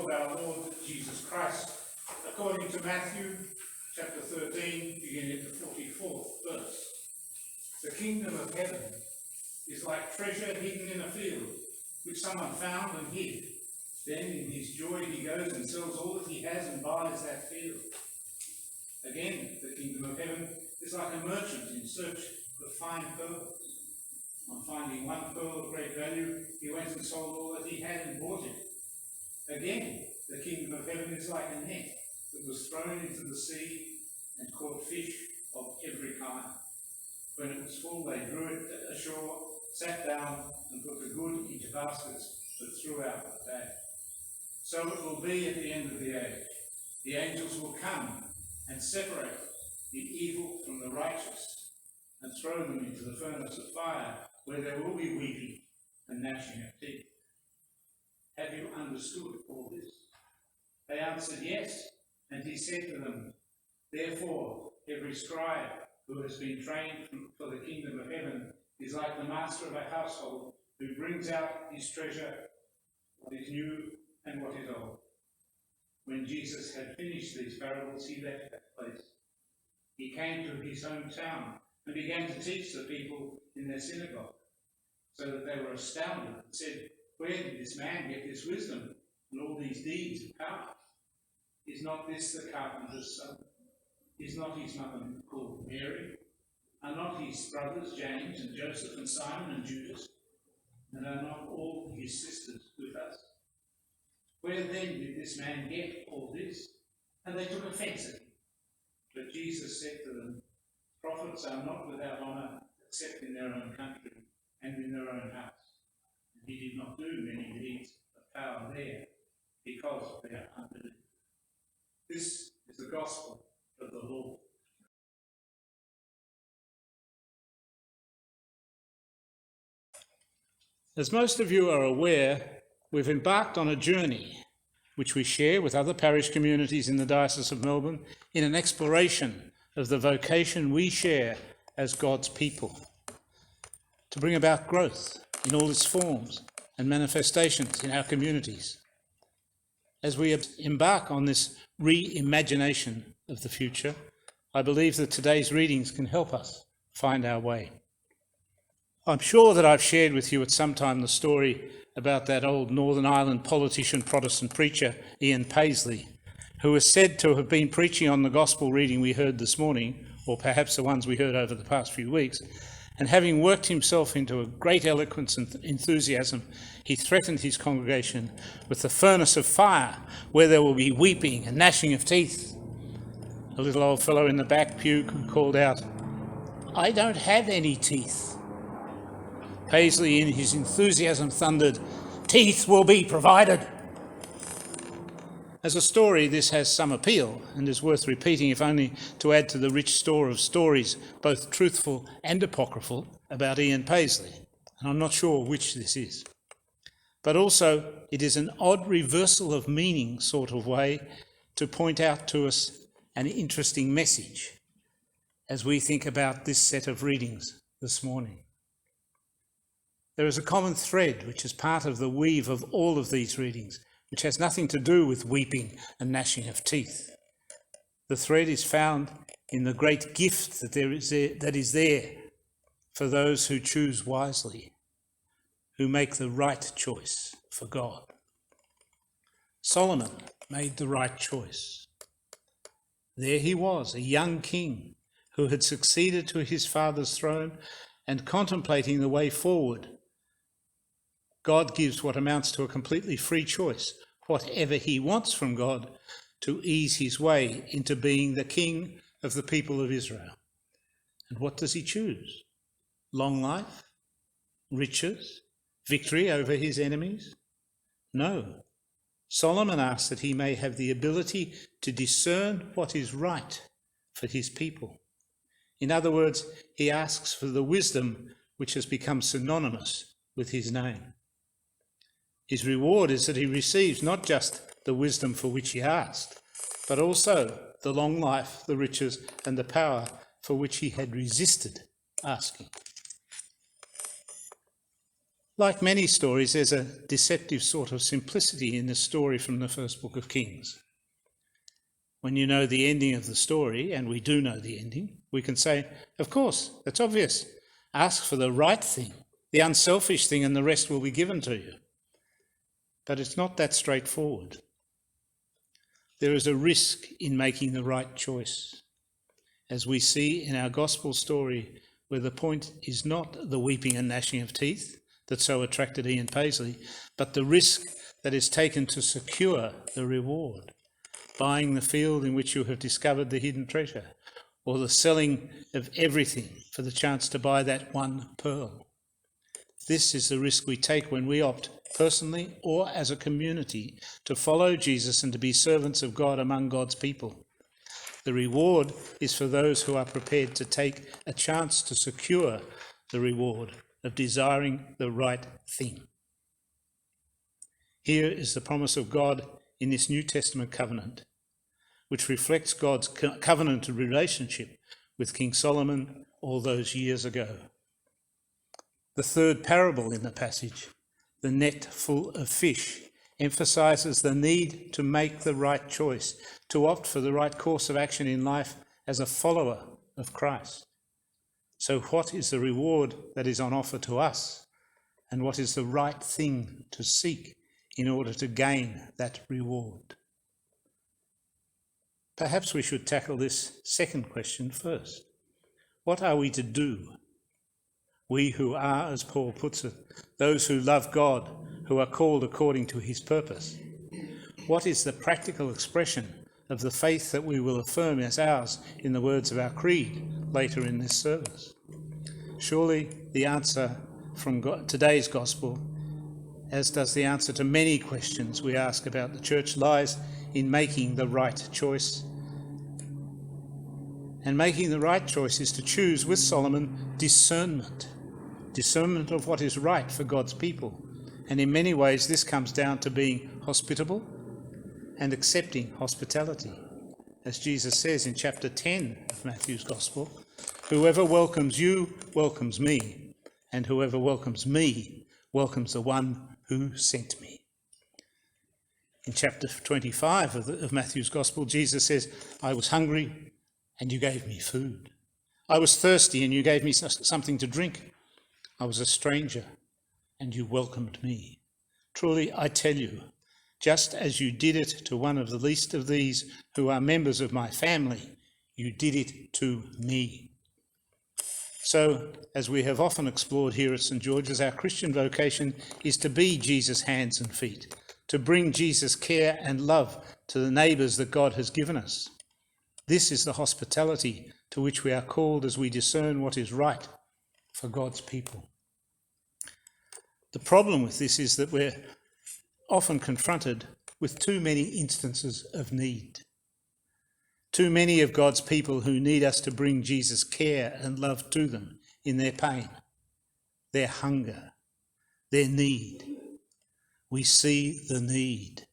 of our Lord Jesus Christ, according to Matthew chapter 13, beginning at the 44th verse. The kingdom of heaven is like treasure hidden in a field, which someone found and hid. Then in his joy he goes and sells all that he has and buys that field. Again, the kingdom of heaven is like a merchant in search of fine pearls. On finding one pearl of great value, he went and sold all that he had and bought it. Again, the kingdom of heaven is like a net that was thrown into the sea and caught fish of every kind. When it was full, they drew it ashore, sat down, and put the good into baskets that threw out the bad. So it will be at the end of the age. The angels will come and separate the evil from the righteous and throw them into the furnace of fire, where there will be weeping and gnashing of teeth. Have you understood all this? They answered, yes. And he said to them, therefore, every scribe who has been trained for the kingdom of heaven is like the master of a household who brings out his treasure, what is new and what is old. When Jesus had finished these parables, he left that place. He came to his hometown and began to teach the people in their synagogue, so that they were astounded and said, where did this man get this wisdom and all these deeds of power? Is not this the carpenter's son? Is not his mother called Mary? Are not his brothers James and Joseph and Simon and Judas? And are not all his sisters with us? Where then did this man get all this? And they took offence at him. But Jesus said to them, prophets are not without honour except in their own country and in their own house. And he did not do many deeds of power there because of their unbelief. This is the gospel of the Lord. As most of you are aware, we've embarked on a journey which we share with other parish communities in the Diocese of Melbourne in an exploration of the vocation we share as God's people, to bring about growth in all its forms and manifestations in our communities. As we embark on this reimagination of the future, I believe that today's readings can help us find our way. I'm sure that I've shared with you at some time the story about that old Northern Ireland politician, Protestant preacher, Ian Paisley, who is said to have been preaching on the gospel reading we heard this morning, or perhaps the ones we heard over the past few weeks, and having worked himself into a great eloquence and enthusiasm, he threatened his congregation with the furnace of fire, where there will be weeping and gnashing of teeth. A little old fellow in the back pew called out, I don't have any teeth. Paisley, in his enthusiasm, thundered, teeth will be provided. As a story, this has some appeal and is worth repeating, if only to add to the rich store of stories, both truthful and apocryphal, about Ian Paisley. And I'm not sure which this is. But also, it is an odd reversal of meaning sort of way to point out to us an interesting message as we think about this set of readings this morning. There is a common thread which is part of the weave of all of these readings, which has nothing to do with weeping and gnashing of teeth. The thread is found in the great gift that is there for those who choose wisely, who make the right choice for God. Solomon made the right choice. There he was, a young king who had succeeded to his father's throne and contemplating the way forward. God gives what amounts to a completely free choice, whatever he wants from God, to ease his way into being the king of the people of Israel. And what does he choose? Long life? Riches? Victory over his enemies? No. Solomon asks that he may have the ability to discern what is right for his people. In other words, he asks for the wisdom which has become synonymous with his name. His reward is that he receives not just the wisdom for which he asked, but also the long life, the riches, and the power for which he had resisted asking. Like many stories, there's a deceptive sort of simplicity in the story from the first book of Kings. When you know the ending of the story, and we do know the ending, we can say, of course, that's obvious. Ask for the right thing, the unselfish thing, and the rest will be given to you. But it's not that straightforward. There is a risk in making the right choice, as we see in our gospel story, where the point is not the weeping and gnashing of teeth that so attracted Ian Paisley, but the risk that is taken to secure the reward, buying the field in which you have discovered the hidden treasure, or the selling of everything for the chance to buy that one pearl. This is the risk we take when we opt, personally or as a community, to follow Jesus and to be servants of God among God's people. The reward is for those who are prepared to take a chance to secure the reward of desiring the right thing. Here is the promise of God in this New Testament covenant, which reflects God's covenanted relationship with King Solomon all those years ago. The third parable in the passage, the net full of fish, emphasises the need to make the right choice, to opt for the right course of action in life as a follower of Christ. So what is the reward that is on offer to us, and what is the right thing to seek in order to gain that reward? Perhaps we should tackle this second question first. What are we to do? We who are, as Paul puts it, those who love God, who are called according to his purpose. What is the practical expression of the faith that we will affirm as ours in the words of our creed later in this service? Surely the answer from today's gospel, as does the answer to many questions we ask about the church, lies in making the right choice. And making the right choice is to choose, with Solomon, discernment of what is right for God's people. And in many ways this comes down to being hospitable and accepting hospitality. As Jesus says in chapter 10 of Matthew's Gospel, whoever welcomes you welcomes me, and whoever welcomes me welcomes the one who sent me. In chapter 25 of Matthew's Gospel, Jesus says, I was hungry and you gave me food. I was thirsty and you gave me something to drink. I was a stranger and you welcomed me. Truly, I tell you, just as you did it to one of the least of these who are members of my family, you did it to me. So, as we have often explored here at St. George's, our Christian vocation is to be Jesus' hands and feet, to bring Jesus' care and love to the neighbours that God has given us. This is the hospitality to which we are called as we discern what is right for God's people. The problem with this is that we're often confronted with too many instances of need. Too many of God's people who need us to bring Jesus' care and love to them in their pain, their hunger, their need. We see the need.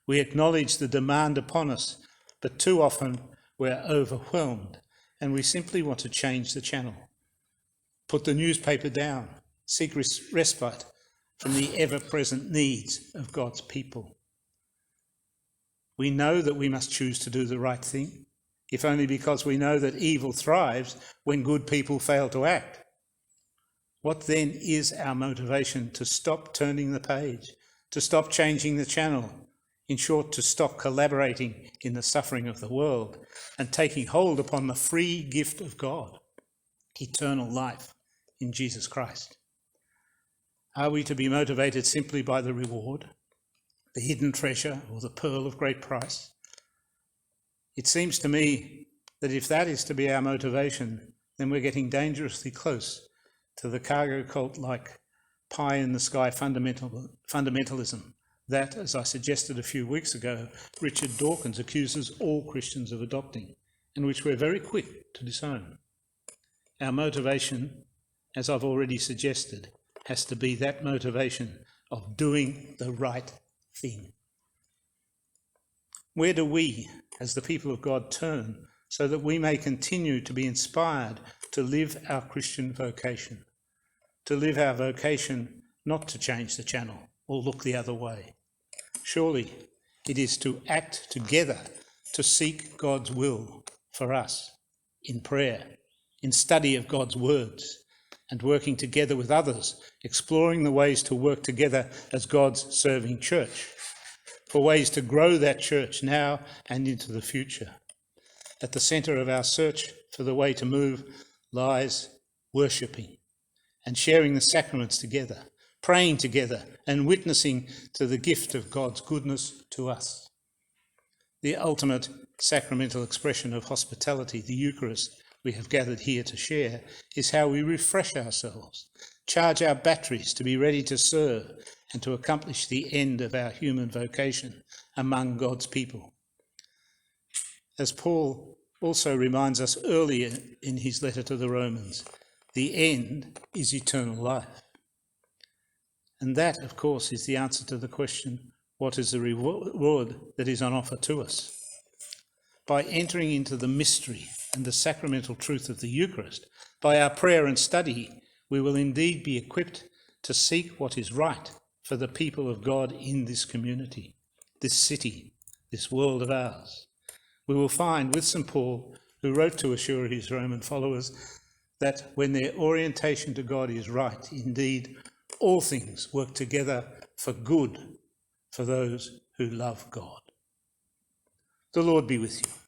We acknowledge the demand upon us, but too often we're overwhelmed and we simply want to change the channel. Put the newspaper down, seek respite from the ever-present needs of God's people. We know that we must choose to do the right thing, if only because we know that evil thrives when good people fail to act. What then is our motivation to stop turning the page, to stop changing the channel, in short, to stop collaborating in the suffering of the world and taking hold upon the free gift of God, eternal life in Jesus Christ? Are we to be motivated simply by the reward, the hidden treasure, or the pearl of great price? It seems to me that if that is to be our motivation, then we're getting dangerously close to the cargo cult-like pie-in-the-sky fundamentalism that, as I suggested a few weeks ago, Richard Dawkins accuses all Christians of adopting, and which we're very quick to disown. Our motivation, as I've already suggested, has to be that motivation of doing the right thing. Where do we, as the people of God, turn so that we may continue to be inspired to live our Christian vocation, to live our vocation not to change the channel or look the other way. Surely it is to act together to seek God's will for us in prayer, in study of God's words, and working together with others, exploring the ways to work together as God's serving church, for ways to grow that church now and into the future. At the centre of our search for the way to move lies worshipping and sharing the sacraments together, praying together and witnessing to the gift of God's goodness to us. The ultimate sacramental expression of hospitality, the Eucharist, we have gathered here to share, is how we refresh ourselves, charge our batteries to be ready to serve and to accomplish the end of our human vocation among God's people. As Paul also reminds us earlier in his letter to the Romans, the end is eternal life. And that, of course, is the answer to the question, what is the reward that is on offer to us? By entering into the mystery and the sacramental truth of the Eucharist, by our prayer and study, we will indeed be equipped to seek what is right for the people of God in this community, this city, this world of ours. We will find with St. Paul, who wrote to assure his Roman followers that when their orientation to God is right, indeed, all things work together for good for those who love God. The Lord be with you.